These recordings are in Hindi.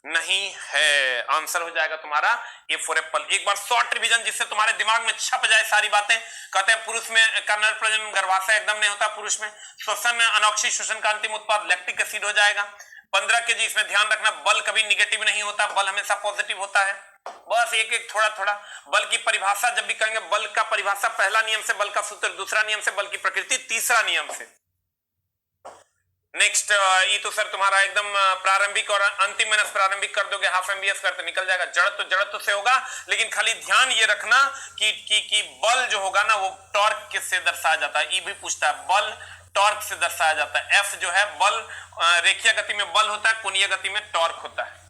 नहीं है। आंसर हो जाएगा तुम्हारा ए फॉर एप्पल। एक बार शॉर्ट रिवीजन जिससे तुम्हारे दिमाग में छप जाए सारी बातें। कहते हैं पुरुष में का नर प्रजनन गर्भाशय एकदम नहीं होता पुरुष में। श्वसन अनॉक्सी श्वसन का अंतिम उत्पाद लैक्टिक एसिड हो जाएगा। 15 kg। इसमें ध्यान रखना बल कभी निगेटिव नहीं होता, बल हमेशा पॉजिटिव होता है। बस एक एक थोड़ा थोड़ा बल की परिभाषा जब भी कहेंगे, बल का परिभाषा पहला नियम से, बल का सूत्र दूसरा नियम से, बल की प्रकृति तीसरा नियम से। नेक्स्ट ये तो सर तुम्हारा एकदम प्रारंभिक और अंतिम माइनस प्रारंभिक कर दोगे, हाफ एमबीएस करते निकल जाएगा। जड़त्व से होगा, लेकिन खाली ध्यान ये रखना कि बल जो होगा ना वो टॉर्क किससे दर्शाया जाता है। ये भी पूछता है, बल टॉर्क से दर्शाया जाता है। एफ जो है बल रेखीय गति में बल होता है, कोणीय गति में टॉर्क होता है।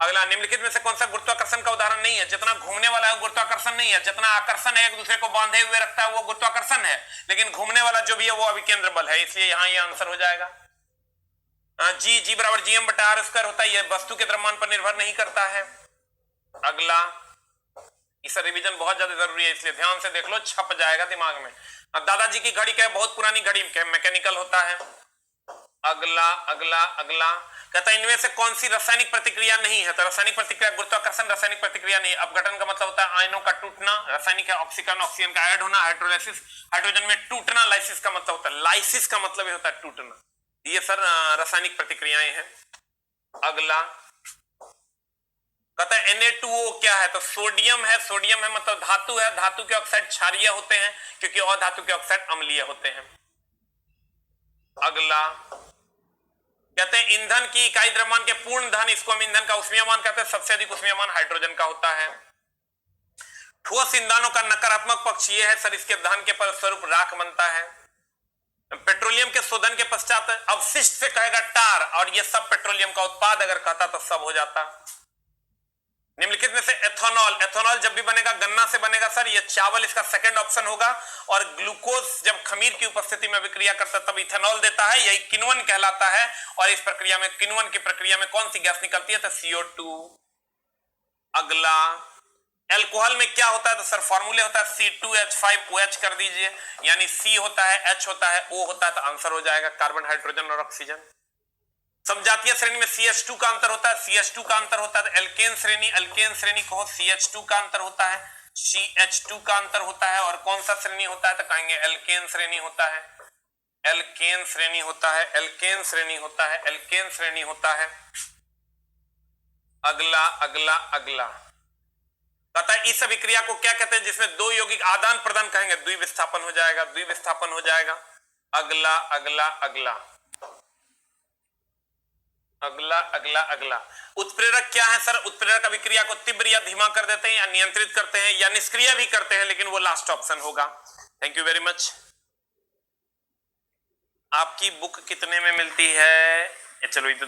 अगला, निम्नलिखित में से कौन सा गुरुत्वाकर्षण का उदाहरण नहीं है? जितना घूमने वाला है वो गुरुत्वाकर्षण नहीं है। जितना आकर्षण है एक दूसरे को बांधे हुए रखता है वो गुरुत्वाकर्षण है, लेकिन घूमने वाला जो भी है वो अभिकेंद्र बल है। इसलिए यहाँ ये आंसर हो जाएगा जी बराबर जीएम बटा आर स्क्वायर होता है। ये वस्तु के द्रव्यमान पर निर्भर नहीं करता है। अगला, इस रिवीजन बहुत ज्यादा जरूरी है, इसलिए ध्यान से देख लो, छप जाएगा दिमाग में। अब दादाजी की घड़ी क्या है? बहुत पुरानी घड़ी, मैकेनिकल होता है। अगला अगला अगला कहता है इनमें से कौन सी रासायनिक प्रतिक्रिया नहीं है? तो रासायनिक प्रतिक्रिया गुरुत्वाकर्षण रासायनिक प्रतिक्रिया नहीं। अपघटन का मतलब होता है आयनों का टूटना, रासायनिक है ऑक्सीकरण ऑक्सीजन का ऐड होना, हाइड्रोलाइसिस हाइड्रोजन में टूटना, लाइसिस का मतलब होता है, लाइसिस का मतलब ये होता है टूटना। ये सर रासायनिक प्रतिक्रियाएं हैं। अगला कहता है Na2O क्या है? तो सोडियम है, सोडियम है मतलब धातु है, धातु के ऑक्साइड क्षारीय होते हैं क्योंकि अधातु के ऑक्साइड अम्लीय होते हैं। अगला कहते हैं ईंधन की इकाई द्रव्यमान के पूर्ण धन, इसको हम ईंधन का उष्मीयमान कहते हैं। सबसे अधिक उष्मीयमान हाइड्रोजन का होता है। ठोस ईंधनों का नकारात्मक पक्ष ये है सर, इसके दहन के फलस्वरूप राख बनता है। पेट्रोलियम के शोधन के पश्चात अवशिष्ट से कहेगा टार, और ये सब पेट्रोलियम का उत्पाद अगर कहता तो सब हो जाता। निम्नलिखित में से एथेनॉल, एथेनॉल जब भी बनेगा गन्ना से बनेगा सर, ये चावल इसका सेकंड ऑप्शन होगा। और ग्लूकोज जब खमीर की उपस्थिति में विक्रिया करता है तब इथेनॉल देता है, यही किण्वन कहलाता है। और इस प्रक्रिया में, किण्वन की प्रक्रिया में कौन सी गैस निकलती है? तो CO2। अगला, एल्कोहल में क्या होता है? तो सर फॉर्मूले होता है C2H5OH कर दीजिए, यानी C होता है, H होता है, O होता है, तो आंसर हो जाएगा कार्बन हाइड्रोजन और ऑक्सीजन। समजातीय श्रेणी में CH2 का अंतर होता है, CH2 का अंतर होता है। तो एल्केन श्रेणी कहो, CH2 का अंतर होता है, CH2 का अंतर होता है। और कौन सा श्रेणी होता है? तो कहेंगे एल्केन श्रेणी होता है, एल्केन श्रेणी होता है, एल्केन श्रेणी होता है, एल्केन श्रेणी होता है। अगला अगला अगला पता है इस अभिक्रिया को क्या कहते हैं? जिसमें दो यौगिक आदान प्रदान कहेंगे, द्विविस्थापन हो जाएगा, द्विविस्थापन हो जाएगा। अगला अगला अगला अगला अगला अगला उत्प्रेरक क्या है सर? उत्प्रेरक अभिक्रिया को तीव्र या धीमा कर देते हैं, या नियंत्रित करते हैं, या निष्क्रिय भी करते हैं, लेकिन वो लास्ट ऑप्शन होगा। Thank you very much. आपकी बुक कितने में मिलती है? चलो ये तो